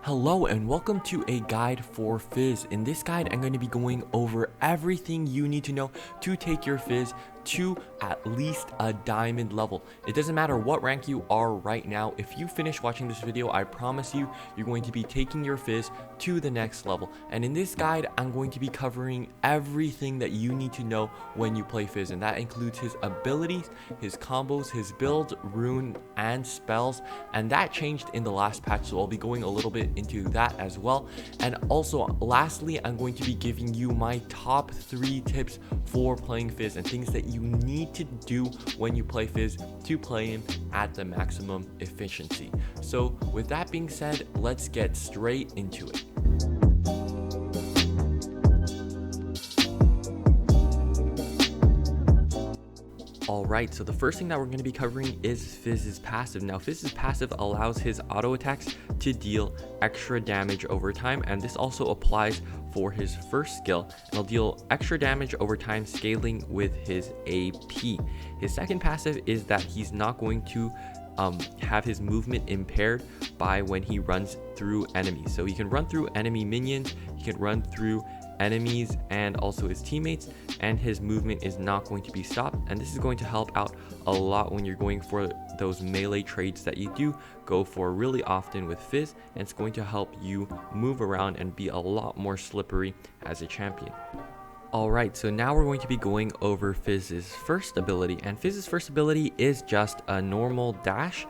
Hello and welcome to a guide for Fizz. In this guide, I'm going to be going over everything you need to know to take your Fizz to at least a diamond level. It doesn't matter what rank you are right now. If you finish watching this video, I promise you, you're going to be taking your Fizz to the next level. And in this guide, I'm going to be covering everything that you need to know when you play Fizz. And that includes his abilities, his combos, his build, rune, and spells. And that changed in the last patch, so I'll be going a little bit into that as well. And also, lastly, I'm going to be giving you my top 3 tips for playing Fizz and things that you need to do when you play Fizz to play him at the maximum efficiency. So with that being said, let's get straight into it. Alright, so the first thing that we're going to be covering is Fizz's passive. Now, Fizz's passive allows his auto attacks to deal extra damage over time, and this also applies for his first skill. It'll deal extra damage over time scaling with his AP. His second passive is that he's not going to have his movement impaired by when he runs through enemies. So he can run through enemy minions, he can run through enemies and also his teammates, and his movement is not going to be stopped. And this is going to help out a lot when you're going for those melee trades that you do go for really often with Fizz, and it's going to help you move around and be a lot more slippery as a champion. Alright, so now we're going to be going over Fizz's first ability, and Fizz's first ability is just a normal dash,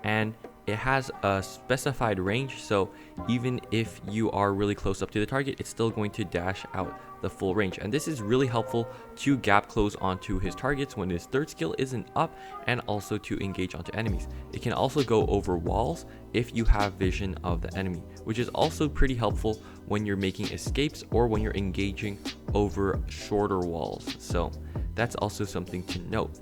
and it has a specified range, so even if you are really close up to the target, it's still going to dash out the full range. And this is really helpful to gap close onto his targets when his third skill isn't up, and also to engage onto enemies. It can also go over walls if you have vision of the enemy, which is also pretty helpful when you're making escapes or when you're engaging over shorter walls. So that's also something to note.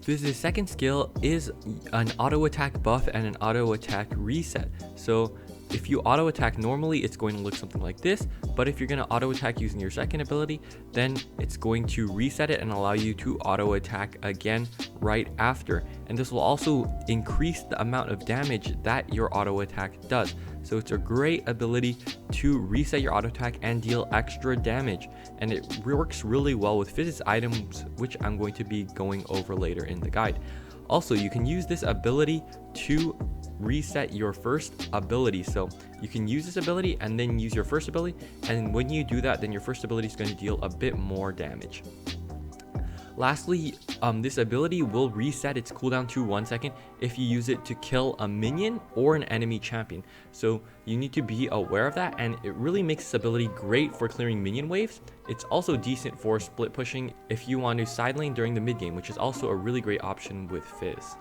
Fizz's second skill is an auto attack buff and an auto attack reset. So if you auto attack normally, it's going to look something like this, but if you're going to auto attack using your second ability, then it's going to reset it and allow you to auto attack again right after. And this will also increase the amount of damage that your auto attack does. So it's a great ability to reset your auto attack and deal extra damage, and it works really well with Fizz's items, which I'm going to be going over later in the guide. Also, you can use this ability to reset your first ability. So you can use this ability and then use your first ability, and when you do that, then your first ability is going to deal a bit more damage. Lastly, this ability will reset its cooldown to 1 second if you use it to kill a minion or an enemy champion. So you need to be aware of that, and it really makes this ability great for clearing minion waves. It's also decent for split pushing if you want to side lane during the mid game, which is also a really great option with Fizz.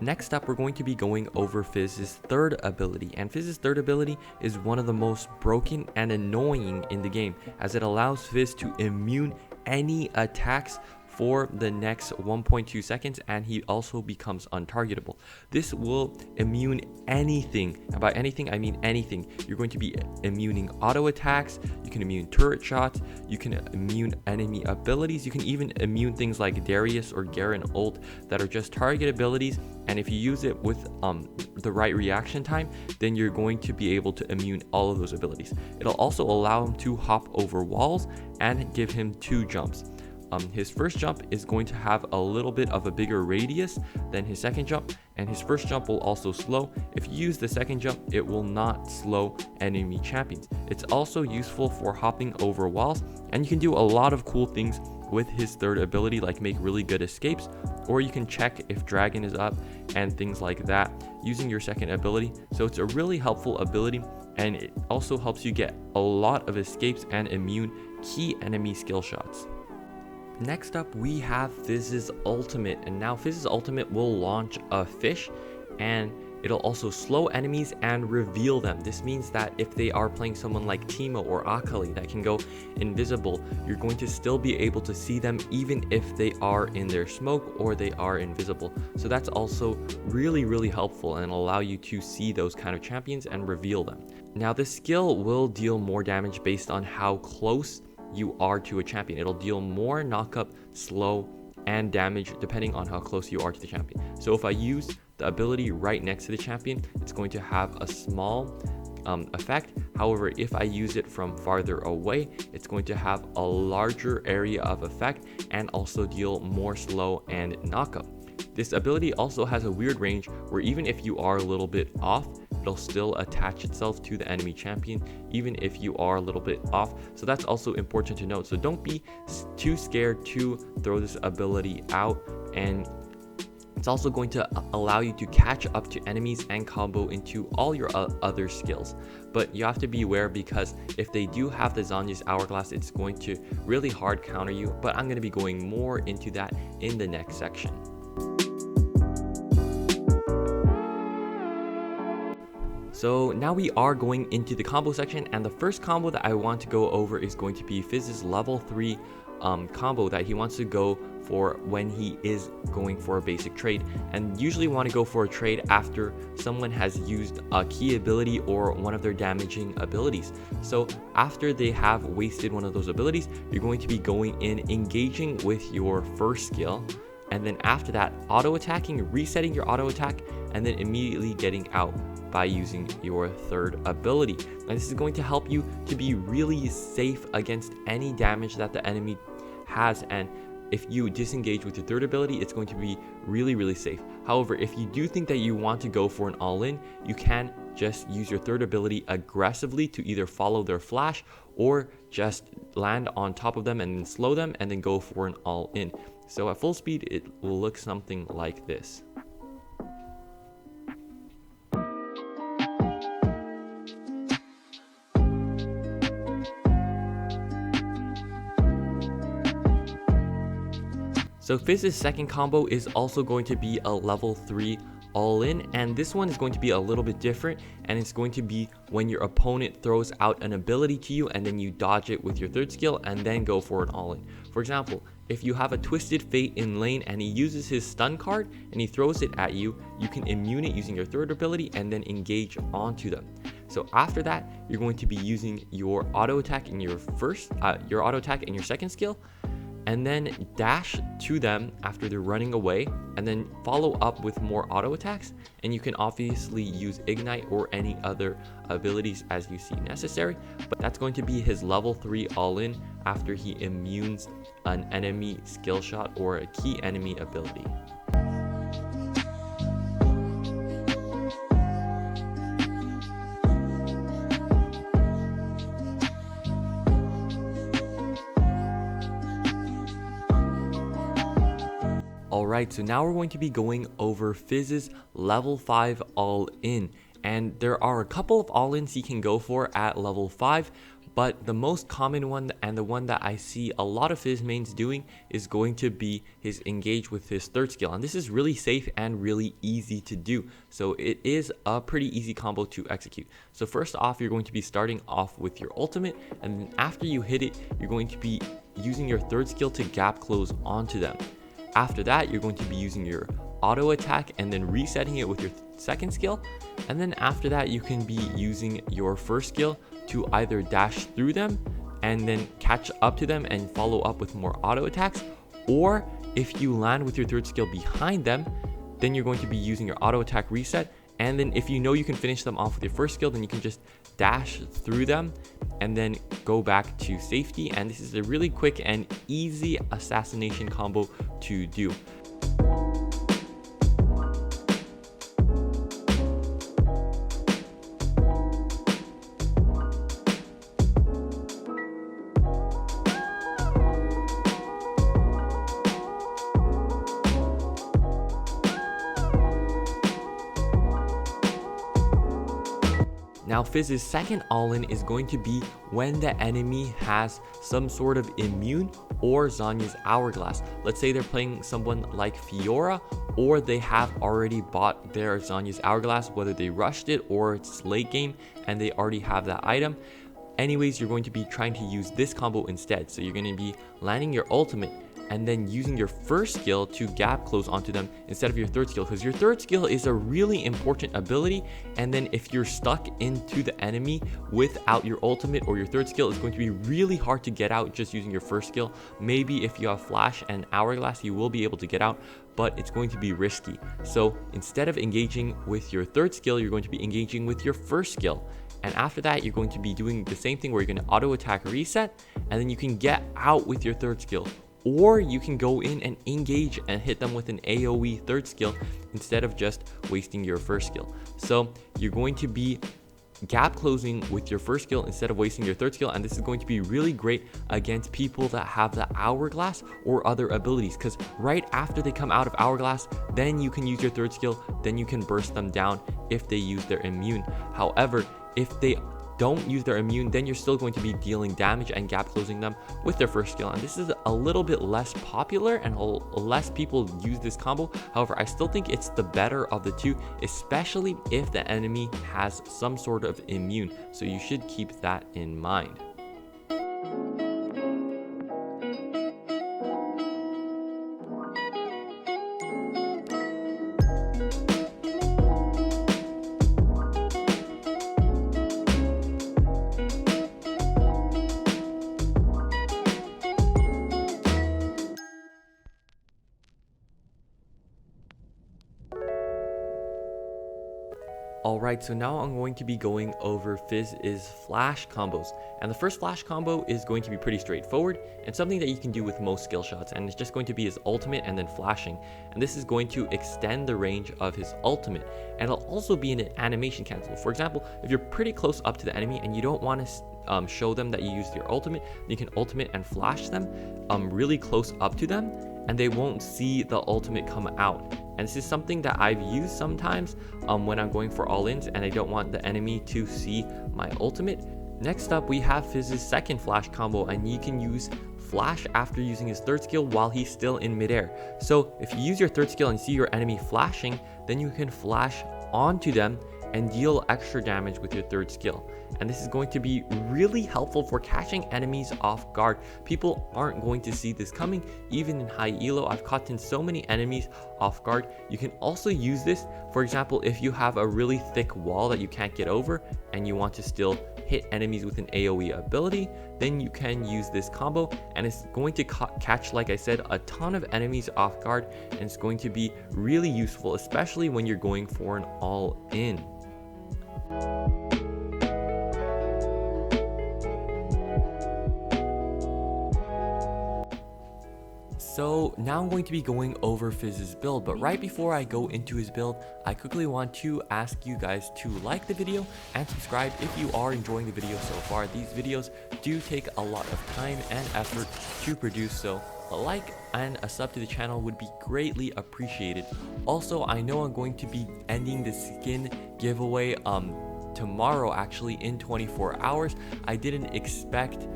Next up, we're going to be going over Fizz's third ability, and Fizz's third ability is one of the most broken and annoying in the game, as it allows Fizz to immune any attacks for the next 1.2 seconds, and he also becomes untargetable. This will immune anything, and by anything I mean anything. You're going to be immuning auto attacks, you can immune turret shots, you can immune enemy abilities, you can even immune things like Darius or Garen ult that are just target abilities, and if you use it with the right reaction time, then you're going to be able to immune all of those abilities. It'll also allow him to hop over walls and give him 2 jumps. His first jump is going to have a little bit of a bigger radius than his second jump, and his first jump will also slow. If you use the second jump, it will not slow enemy champions. It's also useful for hopping over walls, and you can do a lot of cool things with his third ability, like make really good escapes, or you can check if dragon is up and things like that using your second ability. So it's a really helpful ability, and it also helps you get a lot of escapes and immune key enemy skill shots. Next up, we have Fizz's ultimate, and now Fizz's ultimate will launch a fish, and it'll also slow enemies and reveal them. This means that if they are playing someone like Teemo or Akali that can go invisible, you're going to still be able to see them even if they are in their smoke or they are invisible. So that's also really helpful and allow you to see those kind of champions and reveal them. Now, this skill will deal more damage based on how close you are to a champion. It'll deal more knockup, slow, and damage depending on how close you are to the champion. So if I use the ability right next to the champion, it's going to have a small effect. However, if I use it from farther away, it's going to have a larger area of effect and also deal more slow and knockup. This ability also has a weird range where even if you are a little bit off, it'll still attach itself to the enemy champion even if you are a little bit off. So that's also important to note. So don't be too scared to throw this ability out, and it's also going to allow you to catch up to enemies and combo into all your other skills. But you have to be aware, because if they do have the Zhonya's Hourglass, it's going to really hard counter you. But I'm going to be going more into that in the next section. So now we are going into the combo section, and the first combo that I want to go over is going to be Fizz's level 3 combo that he wants to go for when he is going for a basic trade, and usually want to go for a trade after someone has used a key ability or one of their damaging abilities. So after they have wasted one of those abilities, you're going to be going in, engaging with your first skill, and then after that auto attacking, resetting your auto attack, and then immediately getting out by using your third ability. And this is going to help you to be really safe against any damage that the enemy has, and if you disengage with your third ability, it's going to be really safe. However, if you do think that you want to go for an all-in, you can just use your third ability aggressively to either follow their flash or just land on top of them and then slow them and then go for an all-in. So at full speed, it will look something like this. So Fizz's second combo is also going to be a level 3 all-in, and this one is going to be a little bit different, and it's going to be when your opponent throws out an ability to you and then you dodge it with your third skill and then go for an all-in. For example, if you have a Twisted Fate in lane and he uses his stun card and he throws it at you, you can immune it using your third ability and then engage onto them. So after that, you're going to be using your auto attack in your your second skill, and then dash to them after they're running away, and then follow up with more auto attacks. And you can obviously use Ignite or any other abilities as you see necessary, but that's going to be his level 3 all-in after he immunes an enemy skill shot or a key enemy ability. Alright, so now we're going to be going over Fizz's level 5 all-in, and there are a couple of all-ins he can go for at level 5, but the most common one and the one that I see a lot of Fizz mains doing is going to be his engage with his third skill, and this is really safe and really easy to do, so it is a pretty easy combo to execute. So first off, you're going to be starting off with your ultimate, and then after you hit it, you're going to be using your third skill to gap close onto them. After that, you're going to be using your auto attack and then resetting it with your second skill. And then after that, you can be using your first skill to either dash through them and then catch up to them and follow up with more auto attacks. Or if you land with your third skill behind them, then you're going to be using your auto attack reset. And then if you know you can finish them off with your first skill, then you can just dash through them and then go back to safety. And this is a really quick and easy assassination combo to do. Now Fizz's second all-in is going to be when the enemy has some sort of immune or Zhonya's Hourglass. Let's say they're playing someone like Fiora, or they have already bought their Zhonya's Hourglass, whether they rushed it or it's late game and they already have that item. Anyways, you're going to be trying to use this combo instead. So you're going to be landing your ultimate and then using your first skill to gap close onto them instead of your third skill, because your third skill is a really important ability, and then if you're stuck into the enemy without your ultimate or your third skill, it's going to be really hard to get out just using your first skill. Maybe if you have flash and hourglass, you will be able to get out, but it's going to be risky. So instead of engaging with your third skill, you're going to be engaging with your first skill. And after that, you're going to be doing the same thing where you're going to auto attack reset, and then you can get out with your third skill. Or you can go in and engage and hit them with an AoE third skill instead of just wasting your first skill. So you're going to be gap closing with your first skill instead of wasting your third skill, and this is going to be really great against people that have the hourglass or other abilities, because right after they come out of hourglass, then you can use your third skill, then you can burst them down if they use their immune. However, if they don't use their immune, then you're still going to be dealing damage and gap closing them with their first skill, and this is a little bit less popular and less people use this combo. However, I still think it's the better of the two, especially if the enemy has some sort of immune, so you should keep that in mind. Alright, so now I'm going to be going over Fizz's flash combos. And the first flash combo is going to be pretty straightforward and something that you can do with most skill shots, and it's just going to be his ultimate and then flashing. And this is going to extend the range of his ultimate, and it'll also be an animation cancel. For example, if you're pretty close up to the enemy and you don't want to show them that you used your ultimate, you can ultimate and flash them really close up to them, and they won't see the ultimate come out. And this is something that I've used sometimes when I'm going for all-ins and I don't want the enemy to see my ultimate. Next up, we have Fizz's second flash combo, and you can use flash after using his third skill while he's still in midair. So if you use your third skill and see your enemy flashing, then you can flash onto them and deal extra damage with your third skill. And this is going to be really helpful for catching enemies off guard. People aren't going to see this coming. Even in high elo, I've caught in so many enemies off guard. You can also use this, for example, if you have a really thick wall that you can't get over and you want to still hit enemies with an AoE ability, then you can use this combo, and it's going to catch, like I said, a ton of enemies off guard, and it's going to be really useful, especially when you're going for an all-in. So now I'm going to be going over Fizz's build, but right before I go into his build, I quickly want to ask you guys to like the video and subscribe if you are enjoying the video so far. These videos do take a lot of time and effort to produce, so a like and a sub to the channel would be greatly appreciated. Also, I know I'm going to be ending the skin giveaway tomorrow, actually, in 24 hours. I didn't expect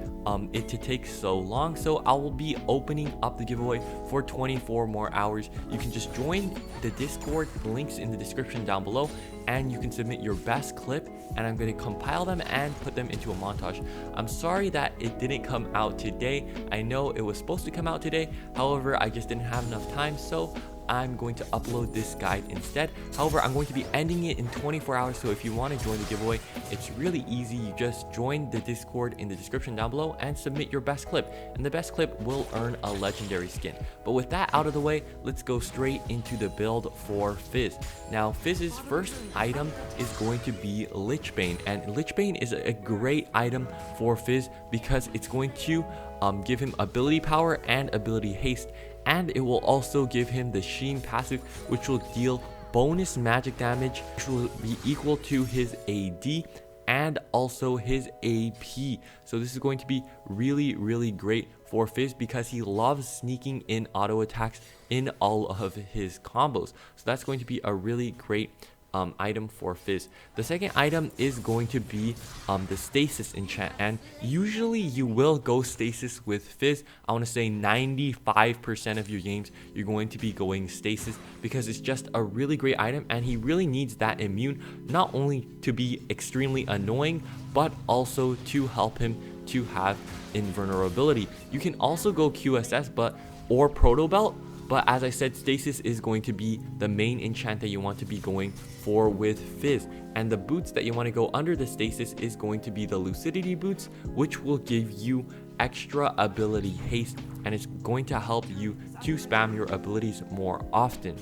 it to take so long, so I will be opening up the giveaway for 24 more hours. You can just join the Discord, links in the description down below, and you can submit your best clip, and I'm going to compile them and put them into a montage. I'm sorry that it didn't come out today. I know it was supposed to come out today, however I just didn't have enough time, so I'm going to upload this guide instead. However, I'm going to be ending it in 24 hours, so if you want to join the giveaway, it's really easy. You just join the Discord in the description down below and submit your best clip, and the best clip will earn a legendary skin. But with that out of the way, let's go straight into the build for Fizz. Now, Fizz's first item is going to be Lichbane, and Lichbane is a great item for Fizz because it's going to give him ability power and ability haste, and it will also give him the Sheen passive, which will deal bonus magic damage, which will be equal to his AD and also his AP. So this is going to be really great for Fizz because he loves sneaking in auto attacks in all of his combos. So that's going to be a really great item for Fizz. The second item is going to be the stasis enchant, and usually you will go stasis with Fizz. I want to say 95% of your games you're going to be going stasis because it's just a really great item, and he really needs that immune, not only to be extremely annoying but also to help him to have invulnerability. You can also go QSS or Proto Belt, but as I said, stasis is going to be the main enchant that you want to be going for with Fizz. And the boots that you want to go under the stasis is going to be the Lucidity boots, which will give you extra ability haste, and it's going to help you to spam your abilities more often.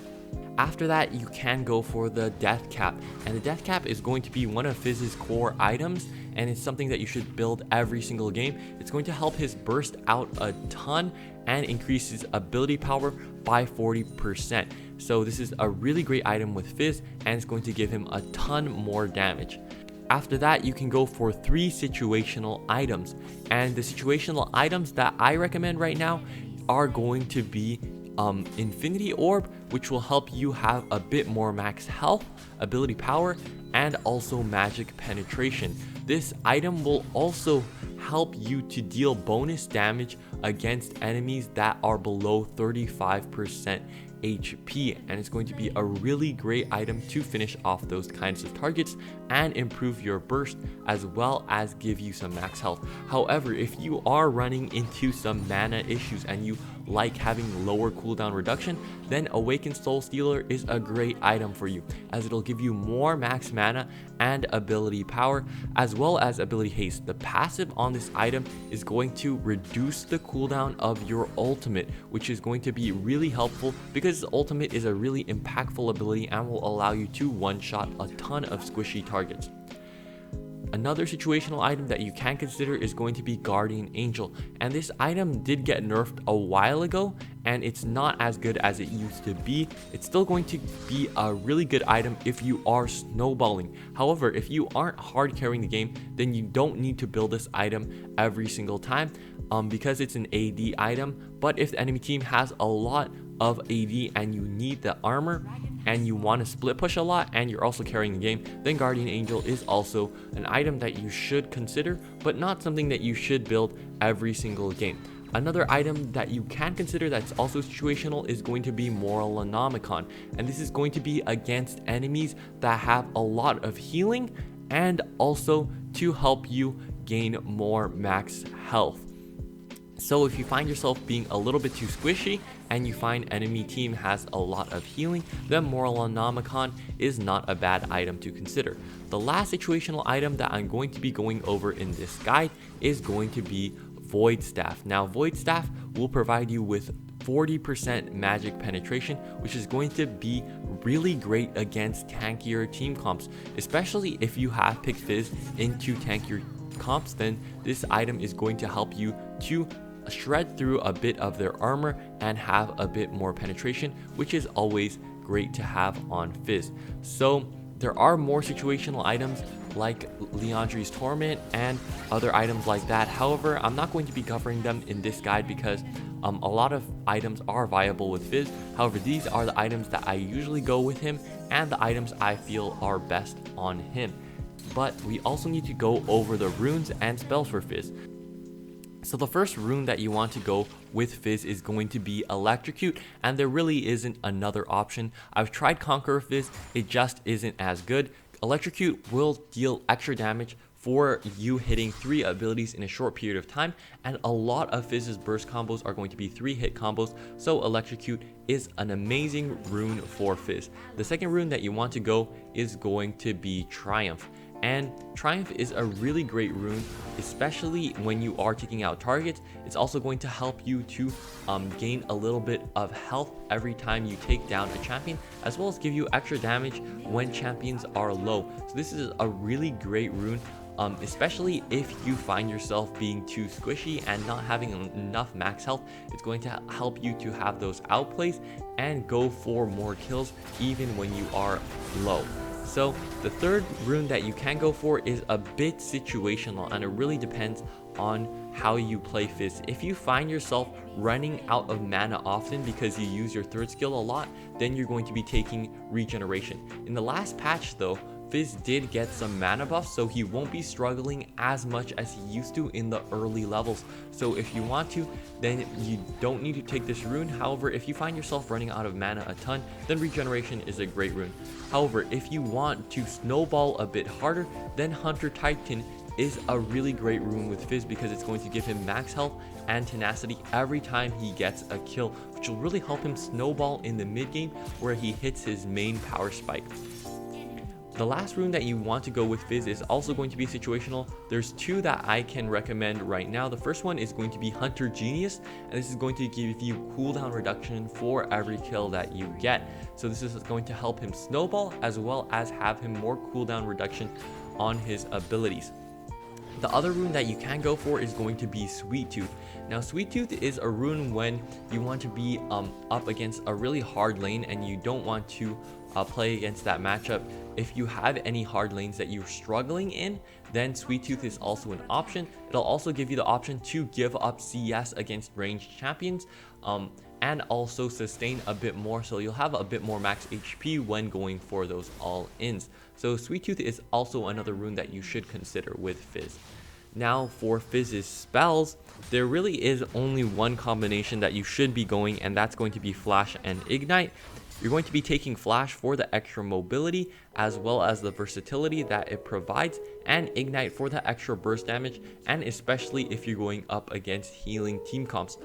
After that, you can go for the death cap, and the death cap is going to be one of Fizz's core items, and it's something that you should build every single game. It's going to help his burst out a ton and increase his ability power by 40%. So this is a really great item with Fizz, and it's going to give him a ton more damage. After that, you can go for 3 situational items, and the situational items that I recommend right now are going to be Infinity Orb, which will help you have a bit more max health, ability power, and also magic penetration. This item will also help you to deal bonus damage against enemies that are below 35% HP, and it's going to be a really great item to finish off those kinds of targets and improve your burst, as well as give you some max health. However, if you are running into some mana issues and you like having lower cooldown reduction, then Awakened Soul Stealer is a great item for you, as it'll give you more max mana and ability power, as well as ability haste. The passive on this item is going to reduce the cooldown of your ultimate, which is going to be really helpful because ultimate is a really impactful ability and will allow you to one-shot a ton of squishy targets. Another situational item that you can consider is going to be Guardian Angel, and this item did get nerfed a while ago and it's not as good as it used to be. It's still going to be a really good item if you are snowballing. However, if you aren't hard carrying the game, then you don't need to build this item every single time because it's an AD item. But if the enemy team has a lot of AD and you need the armor and you want to split push a lot and you're also carrying the game, then Guardian Angel is also an item that you should consider, but not something that you should build every single game. Another item that you can consider that's also situational is going to be Moralonomicon, and this is going to be against enemies that have a lot of healing and also to help you gain more max health. So if you find yourself being a little bit too squishy and you find enemy team has a lot of healing, then Moralonomicon is not a bad item to consider. The last situational item that I'm going to be going over in this guide is going to be Void Staff. Now, Void Staff will provide you with 40% magic penetration, which is going to be really great against tankier team comps, especially if you have picked Fizz into tankier comps. Then this item is going to help you to shred through a bit of their armor and have a bit more penetration, which is always great to have on Fizz. So there are more situational items like Leandri's Torment and other items like that. However, I'm not going to be covering them in this guide because a lot of items are viable with Fizz. However, these are the items that I usually go with him and the items I feel are best on him. But we also need to go over the runes and spells for Fizz. So the first rune that you want to go with Fizz is going to be Electrocute, and there really isn't another option. I've tried Conqueror Fizz, it just isn't as good. Electrocute will deal extra damage for you hitting 3 abilities in a short period of time, and a lot of Fizz's burst combos are going to be 3-hit combos, so Electrocute is an amazing rune for Fizz. The second rune that you want to go is going to be Triumph. And Triumph is a really great rune, especially when you are taking out targets. It's also going to help you to gain a little bit of health every time you take down a champion, as well as give you extra damage when champions are low. So this is a really great rune, especially if you find yourself being too squishy and not having enough max health. It's going to help you to have those outplays and go for more kills even when you are low. So the third rune that you can go for is a bit situational, and it really depends on how you play Fizz. If you find yourself running out of mana often because you use your third skill a lot, then you're going to be taking regeneration. In the last patch though, Fizz did get some mana buffs, so he won't be struggling as much as he used to in the early levels. So if you want to, then you don't need to take this rune. However, if you find yourself running out of mana a ton, then regeneration is a great rune. However, if you want to snowball a bit harder, then Hunter Titan is a really great rune with Fizz because it's going to give him max health and tenacity every time he gets a kill, which will really help him snowball in the mid game where he hits his main power spike. The last rune that you want to go with Fizz is also going to be situational. There's two that I can recommend right now. The first one is going to be Hunter Genius, and this is going to give you cooldown reduction for every kill that you get. So this is going to help him snowball as well as have him more cooldown reduction on his abilities. The other rune that you can go for is going to be Sweet Tooth. Now Sweet Tooth is a rune when you want to be up against a really hard lane and you don't want to play against that matchup. If you have any hard lanes that you're struggling in, then Sweet Tooth is also an option. It'll also give you the option to give up CS against ranged champions and also sustain a bit more, so you'll have a bit more max HP when going for those all-ins. So Sweet Tooth is also another rune that you should consider with Fizz. Now for Fizz's spells, there really is only one combination that you should be going, and that's going to be Flash and Ignite. You're going to be taking Flash for the extra mobility as well as the versatility that it provides, and Ignite for the extra burst damage, and especially if you're going up against healing team comps.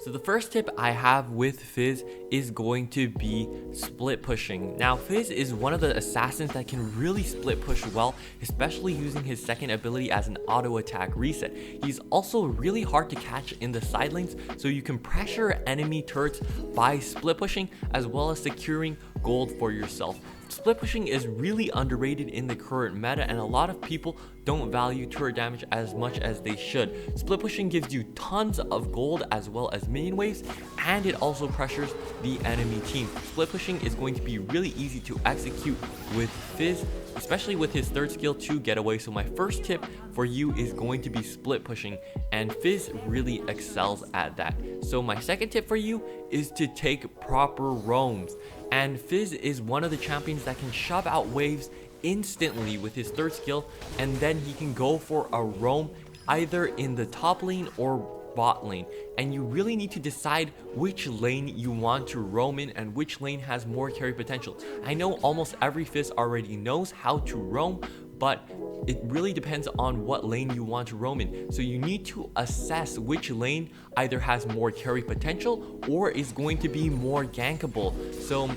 So the first tip I have with Fizz is going to be split pushing. Now Fizz is one of the assassins that can really split push well, especially using his second ability as an auto attack reset. He's also really hard to catch in the side lanes, so you can pressure enemy turrets by split pushing as well as securing gold for yourself. Split pushing is really underrated in the current meta, and a lot of people don't value turret damage as much as they should. Split pushing gives you tons of gold as well as minion waves, and it also pressures the enemy team. Split pushing is going to be really easy to execute with Fizz, especially with his third skill to get away. So my first tip for you is going to be split pushing, and Fizz really excels at that. So my second tip for you is to take proper roams. And Fizz is one of the champions that can shove out waves instantly with his third skill, and then he can go for a roam either in the top lane or bot lane, and you really need to decide which lane you want to roam in and which lane has more carry potential. I know almost every Fizz already knows how to roam, but it really depends on what lane you want to roam in. So you need to assess which lane either has more carry potential or is going to be more gankable. So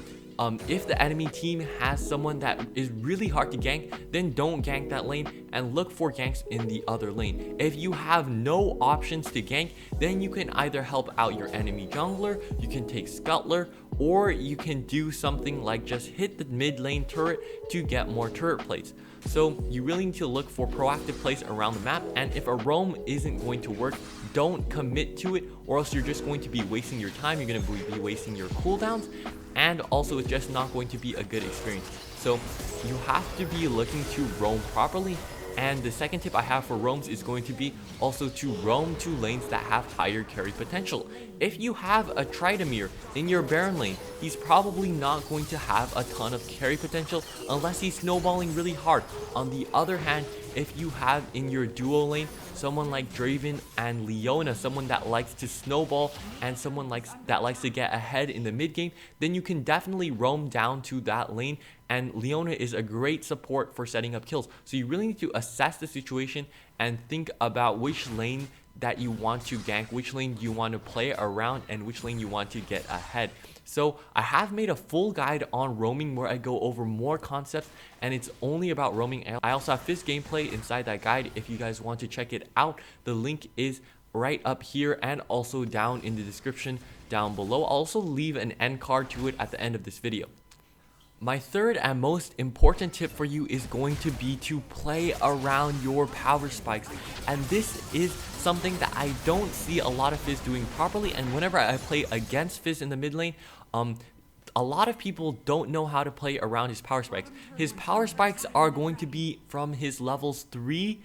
if the enemy team has someone that is really hard to gank, then don't gank that lane and look for ganks in the other lane. If you have no options to gank, then you can either help out your enemy jungler, you can take Scuttler, or you can do something like just hit the mid lane turret to get more turret plates. So you really need to look for proactive plays around the map, and if a roam isn't going to work, don't commit to it, or else you're just going to be wasting your time, you're going to be wasting your cooldowns, and also it's just not going to be a good experience. So you have to be looking to roam properly. And the second tip I have for roams is going to be also to roam to lanes that have higher carry potential. If you have a Tridamir in your Baron lane, he's probably not going to have a ton of carry potential unless he's snowballing really hard. On the other hand, if you have in your duo lane someone like Draven and Leona, someone that likes to snowball and someone that likes to get ahead in the mid game, then you can definitely roam down to that lane, and Leona is a great support for setting up kills. So you really need to assess the situation and think about which lane that you want to gank, which lane you want to play around, and which lane you want to get ahead. So I have made a full guide on roaming where I go over more concepts, and it's only about roaming. I also have Fizz gameplay inside that guide if you guys want to check it out. The link is right up here and also down in the description down below. I'll also leave an end card to it at the end of this video. My third and most important tip for you is going to be to play around your power spikes, and this is something that I don't see a lot of Fizz doing properly. And whenever I play against Fizz in the mid lane, a lot of people don't know how to play around his power spikes. His power spikes are going to be from his levels 3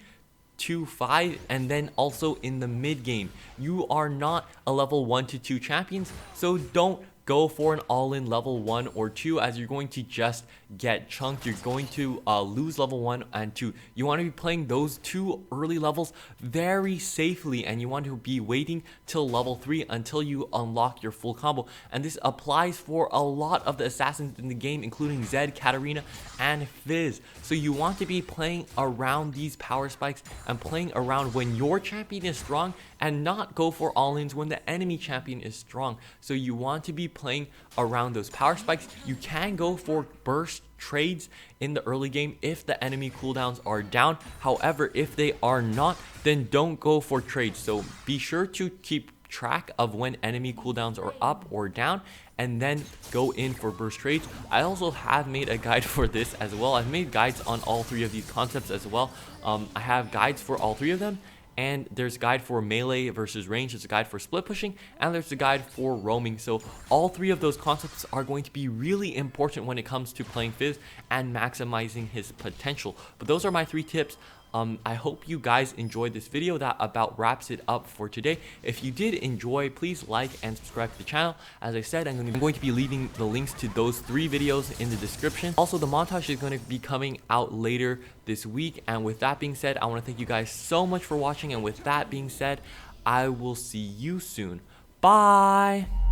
to 5, and then also in the mid game. You are not a level 1 to 2 champions, so don't go for an all-in level 1 or 2, as you're going to just get chunked. You're going to lose level 1 and 2. You want to be playing those 2 early levels very safely, and you want to be waiting till level 3 until you unlock your full combo. And this applies for a lot of the assassins in the game, including Zed, Katarina, and Fizz. So you want to be playing around these power spikes and playing around when your champion is strong, and not go for all-ins when the enemy champion is strong. So you want to be playing around those power spikes. You can go for burst trades in the early game if the enemy cooldowns are down. However, if they are not, then don't go for trades. So be sure to keep track of when enemy cooldowns are up or down, and then go in for burst trades. I also have made a guide for this as well. I've made guides on all 3 of these concepts as well. I have guides for all 3 of them, and there's a guide for melee versus range, there's a guide for split pushing, and there's a guide for roaming. So all 3 of those concepts are going to be really important when it comes to playing Fizz and maximizing his potential. But those are my 3 tips. I hope you guys enjoyed this video. That about wraps it up for today. If you did enjoy, please like and subscribe to the channel. As I said, I'm going to be leaving the links to those 3 videos in the description. Also, the montage is going to be coming out later this week. And with that being said, I want to thank you guys so much for watching. And with that being said, I will see you soon. Bye!